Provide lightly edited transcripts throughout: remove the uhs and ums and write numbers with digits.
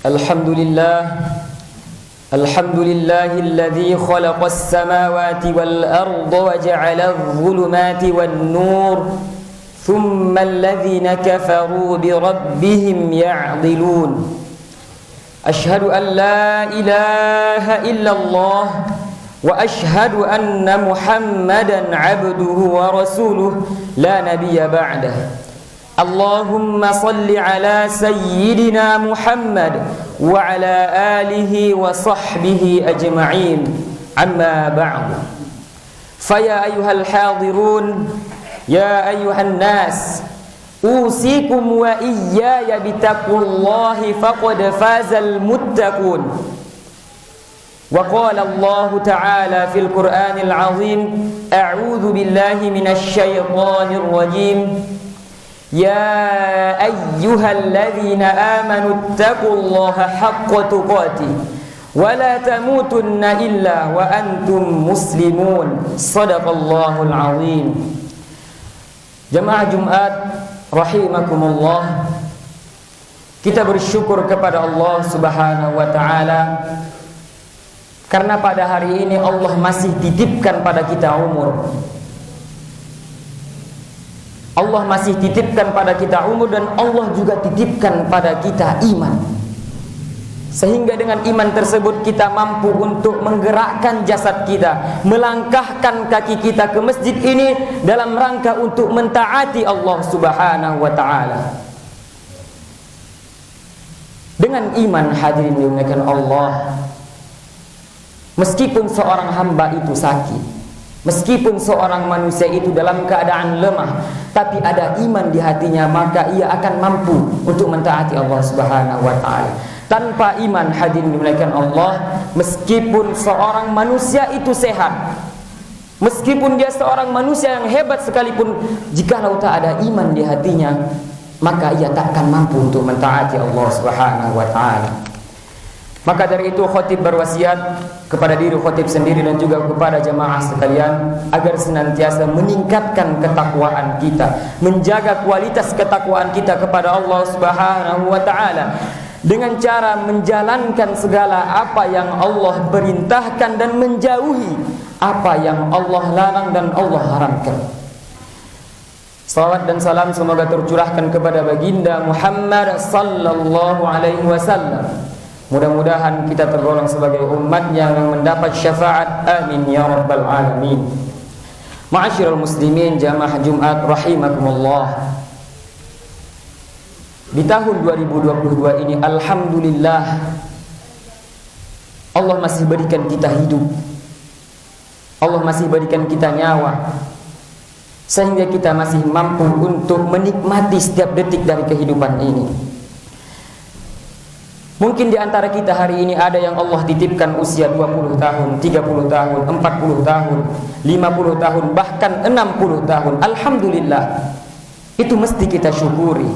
الحمد لله الذي خلق السماوات والأرض وجعل الظلمات والنور ثم الذين كفروا بربهم يعدلون أشهد أن لا إله إلا الله وأشهد أن محمدا عبده ورسوله لا نبي بعده اللهم صل على سيدنا محمد وعلى آله وصحبه أجمعين أما بعد فيا أيها الحاضرون يا أيها الناس أوصيكم وإياي بتقوى الله فقد فاز المتقون وقال الله تعالى في القرآن العظيم أعوذ بالله من الشيطان الرجيم يا أيها الذين آمنوا اتقوا الله حق تقاته ولا تموتن إلا وأنتم مسلمون صدق الله العظيم. Jemaah Jumat rahimakumullah, kita bersyukur kepada Allah Subhanahu wa taala karena pada hari ini Allah masih titipkan pada kita umur. Allah masih titipkan pada kita umur dan Allah juga titipkan pada kita iman. Sehingga dengan iman tersebut kita mampu untuk menggerakkan jasad kita, melangkahkan kaki kita ke masjid ini dalam rangka untuk mentaati Allah Subhanahu wa taala. Dengan iman hadirin dimuliakan Allah, meskipun seorang hamba itu sakit, meskipun seorang manusia itu dalam keadaan lemah, tapi ada iman di hatinya, maka ia akan mampu untuk mentaati Allah Subhanahu wa taala. Tanpa iman hadirin dimuliakan Allah, meskipun seorang manusia itu sehat, meskipun dia seorang manusia yang hebat sekalipun, jikalau tak ada iman di hatinya, maka ia tak akan mampu untuk mentaati Allah Subhanahu wa taala. Maka dari itu khatib berwasiat kepada diri khatib sendiri dan juga kepada jamaah sekalian agar senantiasa meningkatkan ketakwaan kita, menjaga kualitas ketakwaan kita kepada Allah Subhanahu wa taala dengan cara menjalankan segala apa yang Allah perintahkan dan menjauhi apa yang Allah larang dan Allah haramkan. Salawat dan salam semoga tercurahkan kepada baginda Muhammad sallallahu alaihi wasallam. Mudah-mudahan kita tergolong sebagai umatnya yang mendapat syafaat. Amin ya rabbal alamin. Ma'asyiral muslimin jamaah Jumat rahimakumullah. Di tahun 2022 ini alhamdulillah Allah masih berikan kita hidup, Allah masih berikan kita nyawa, sehingga kita masih mampu untuk menikmati setiap detik dari kehidupan ini. Mungkin di antara kita hari ini ada yang Allah titipkan usia 20 tahun, 30 tahun, 40 tahun, 50 tahun, bahkan 60 tahun. Alhamdulillah, itu mesti kita syukuri.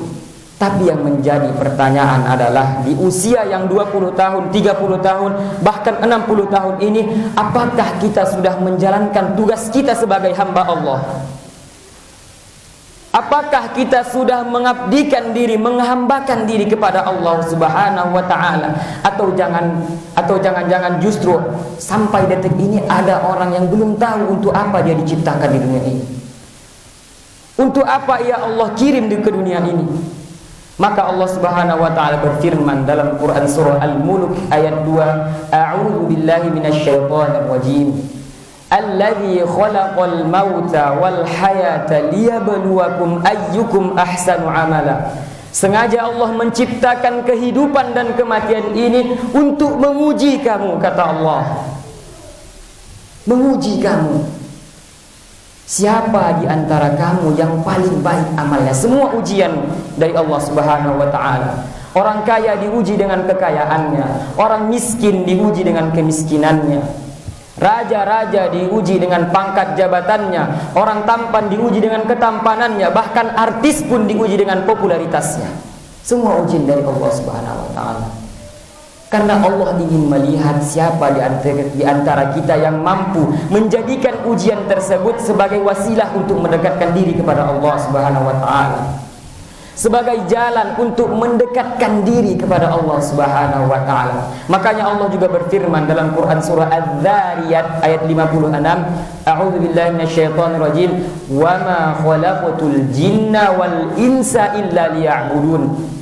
Tapi yang menjadi pertanyaan adalah di usia yang 20 tahun, 30 tahun, bahkan 60 tahun ini, apakah kita sudah menjalankan tugas kita sebagai hamba Allah? Apakah kita sudah mengabdikan diri, menghambakan diri kepada Allah Subhanahu wa taala? Atau jangan-jangan justru sampai detik ini ada orang yang belum tahu untuk apa dia diciptakan di dunia ini. Untuk apa ya Allah kirim ke dunia ini? Maka Allah Subhanahu wa taala berfirman dalam Quran surah Al-Mulk ayat 2, A'udzu billahi minasyaitonir rajim. Alladzi khalaqal mauta wal hayata liyabluwakum ayyukum ahsanu amala. Sengaja Allah menciptakan kehidupan dan kematian ini untuk menguji kamu, kata Allah. Menguji kamu. Siapa di antara kamu yang paling baik amalnya? Semua ujian dari Allah Subhanahu wa taala. Orang kaya diuji dengan kekayaannya, orang miskin diuji dengan kemiskinannya. Raja-raja diuji dengan pangkat jabatannya, orang tampan diuji dengan ketampanannya, bahkan artis pun diuji dengan popularitasnya. Semua ujian dari Allah Subhanahu wa taala. Karena Allah ingin melihat siapa di antara kita yang mampu menjadikan ujian tersebut sebagai wasilah untuk mendekatkan diri kepada Allah Subhanahu wa taala. sebagai jalan untuk mendekatkan diri kepada Allah Subhanahu wa taala. Makanya Allah juga berfirman dalam Quran surah Az-Zariyat ayat 56, A'udzubillahi minasyaitonir rajim, "Wa ma khalaqatul jinna wal insa illa liya'budun."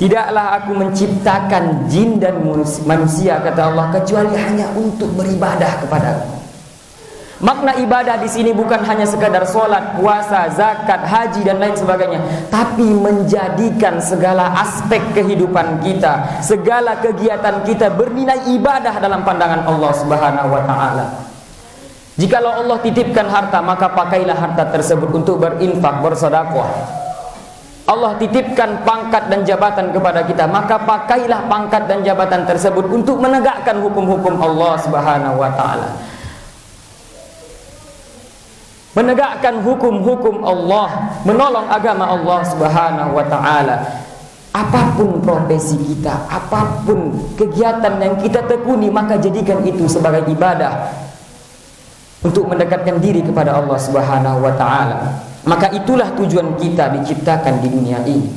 Tidaklah aku menciptakan jin dan manusia, kata Allah, kecuali hanya untuk beribadah kepadaku. Makna ibadah di sini bukan hanya sekadar sholat, puasa, zakat, haji dan lain sebagainya, tapi menjadikan segala aspek kehidupan kita, segala kegiatan kita bernilai ibadah dalam pandangan Allah Subhanahu wa taala. Jikalau Allah titipkan harta, maka pakailah harta tersebut untuk berinfak, bersedekah. Allah titipkan pangkat dan jabatan kepada kita, maka pakailah pangkat dan jabatan tersebut untuk menegakkan hukum-hukum Allah Subhanahu wa taala. Menegakkan hukum-hukum Allah, menolong agama Allah Subhanahu wa taala. Apapun profesi kita, apapun kegiatan yang kita tekuni, maka jadikan itu sebagai ibadah untuk mendekatkan diri kepada Allah Subhanahu wa taala. Maka itulah tujuan kita diciptakan di dunia ini.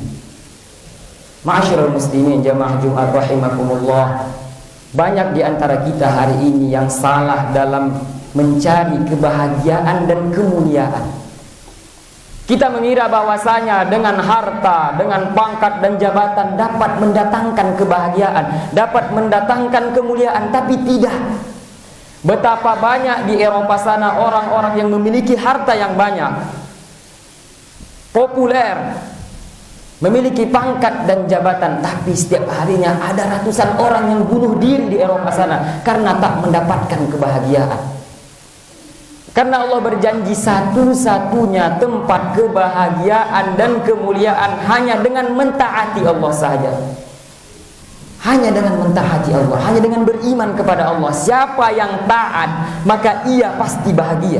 Ma'asyiral muslimin jamaah Jumat rahimakumullah. Banyak di antara kita hari ini yang salah dalam mencari kebahagiaan dan kemuliaan. Kita mengira bahwasanya dengan harta, dengan pangkat dan jabatan dapat mendatangkan kebahagiaan, dapat mendatangkan kemuliaan, tapi tidak. Betapa banyak di Eropa sana orang-orang yang memiliki harta yang banyak, populer, memiliki pangkat dan jabatan, tapi setiap harinya ada ratusan orang yang bunuh diri di Eropa sana karena tak mendapatkan kebahagiaan. Karena Allah berjanji satu-satunya tempat kebahagiaan dan kemuliaan hanya dengan mentaati Allah saja. Hanya dengan mentaati Allah, hanya dengan beriman kepada Allah. Siapa yang taat, maka ia pasti bahagia,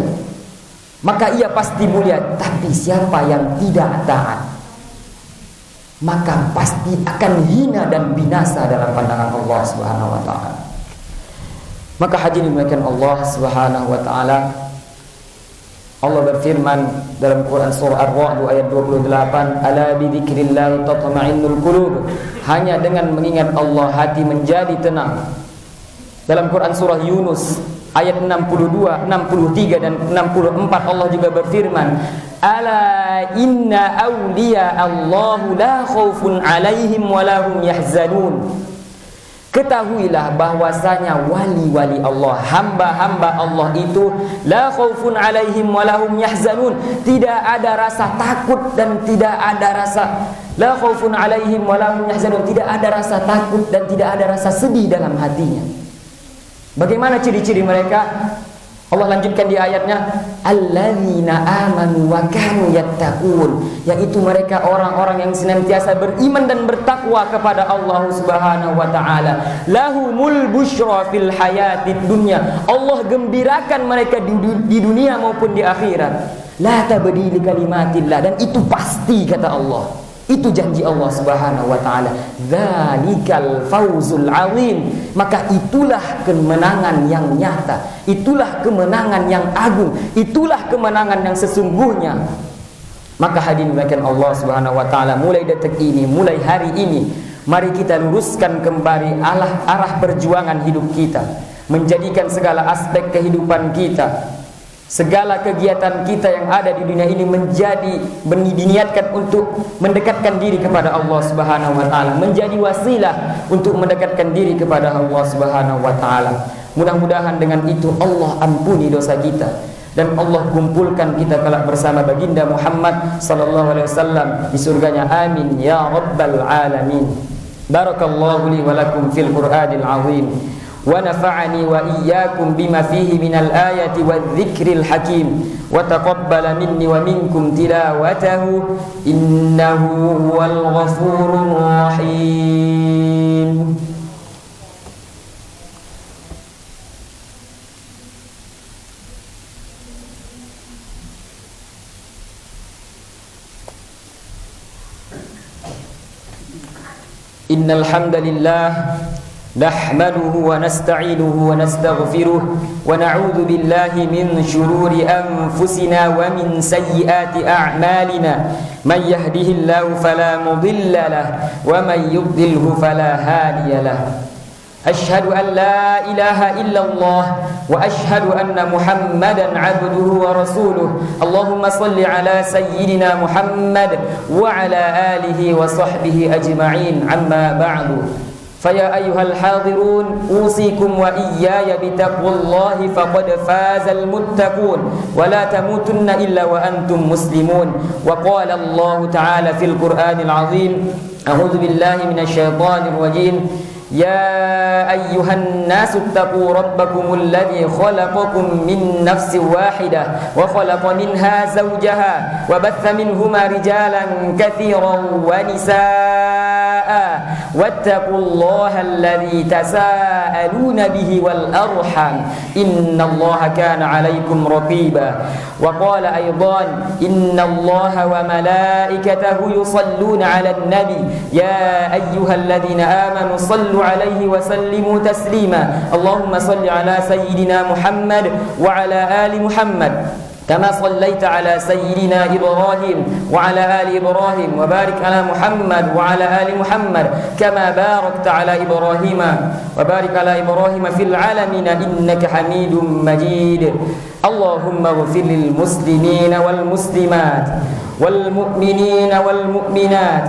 maka ia pasti mulia. Tapi siapa yang tidak taat, maka pasti akan hina dan binasa dalam pandangan Allah Subhanahu wa taala. Maka hadirin dimuliakan Allah Subhanahu wa taala, Allah berfirman dalam Quran surah Ar-Ra'd ayat 28, "Ala bi dzikrillah tatma'innul qulub." Hanya dengan mengingat Allah hati menjadi tenang. Dalam Quran surah Yunus ayat 62, 63 dan 64 Allah juga berfirman, "Ala inna awliya Allahu la khaufun 'alaihim wa la hum yahzanun." Ketahuilah bahwasanya wali-wali Allah, hamba-hamba Allah itu la khaufun 'alaihim wa la hum yahzanun, tidak ada rasa takut dan tidak ada rasa la khaufun 'alaihim wa la hum yahzanun, tidak ada rasa takut dan tidak ada rasa sedih dalam hatinya. Bagaimana ciri-ciri mereka? Allah lanjutkan di ayatnya, alladzina amanu wa kanu yattaqun, yaitu mereka orang-orang yang senantiasa beriman dan bertakwa kepada Allah Subhanahu wa taala. Lahumul busyra fil hayatid dunya, Allah gembirakan mereka di dunia maupun di akhirat. La tabdila kalimatillah, dan itu pasti kata Allah. Itu janji Allah Subhanahu wa taala. Dzalikal fawzul azim, maka itulah kemenangan yang nyata, itulah kemenangan yang agung, itulah kemenangan yang sesungguhnya. Maka hadirin dimuliakan Allah Subhanahu wa taala, mulai detik ini, mulai hari ini, mari kita luruskan kembali arah perjuangan hidup kita, menjadikan segala aspek kehidupan kita, segala kegiatan kita yang ada di dunia ini diniatkan untuk mendekatkan diri kepada Allah Subhanahu wa taala, menjadi wasilah untuk mendekatkan diri kepada Allah Subhanahu wa taala. Mudah-mudahan dengan itu Allah ampuni dosa kita dan Allah kumpulkan kita kelak bersama baginda Muhammad sallallahu alaihi wasallam di surganya. Amin ya rabbal alamin. Barakallahu li wa lakum fil Qur'anil azim. ونفعني وإياكم بما فيه من الآية والذكر الحكيم وتقبل مني ومنكم تلاوته إنه هو الغفور الرحيم. إن الحمد لله نحمده ونستعينه ونستغفره ونعوذ بالله من شرور أنفسنا ومن سيئات أعمالنا من يهده الله فلا مضل له ومن يضلله فلا هادي له أشهد أن لا إله إلا الله وأشهد أن محمدا عبده ورسوله اللهم صل على سيدنا محمد وعلى آله وصحبه أجمعين عما بعد فيا أيها الحاضرون أوصيكم وإياي بتقوى الله فقد فاز المتقون ولا تموتن إلا وأنتم مسلمون وقال الله تعالى في القرآن العظيم أعوذ بالله من الشيطان الرجيم يا أيها الناس اتقوا ربكم الذي خلقكم من نفس واحدة وخلق منها زوجها وبث منهما رجالا كثيرا ونساء واتقوا الله الذي تساءلون به والأرحم إن الله كان عليكم رقيبا وقال أيضا إن الله وملائكته يصلون على النبي يا أيها الذين آمنوا صلوا عليه وسلموا تسليما اللهم صل على سيدنا محمد وعلى آل محمد كما صليت على سيدنا إبراهيم وعلى آل إبراهيم وبارك على محمد وعلى آل محمد كما باركت على إبراهيم وبارك على إبراهيم في العالمين إنك حميد مجيد اللهم اغفر للمسلمين والمسلمات والمؤمنين والمؤمنات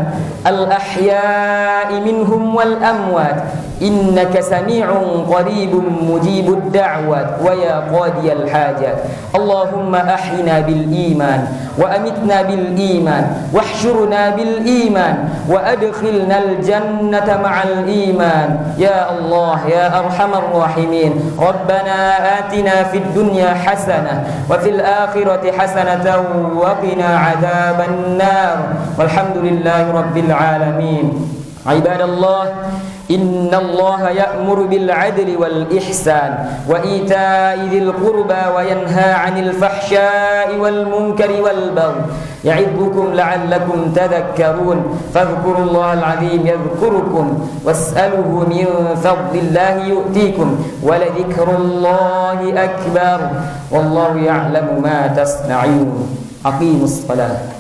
الأحياء منهم والأموات إنك سميع قريب مجيب الدعوات ويا قاضي الحاجات اللهم أحينا بالإيمان وأمتنا بالإيمان واحشرنا بالإيمان وأدخلنا الجنة مع الإيمان يا الله يا أرحم الراحمين ربنا آتنا في الدنيا حسنة وفي الآخرة حسنة وقنا عذاب النار والحمد لله رب العالمين عباد الله إن الله يأمر بالعدل والإحسان وإيتاء ذي القربى وينهى عن الفحشاء والمنكر والبغي يعظكم لعلكم تذكرون فاذكروا الله العظيم يذكركم واسألوه من فضل الله يؤتيكم ولذكر الله أكبر والله يعلم ما تصنعون أقيموا الصلاة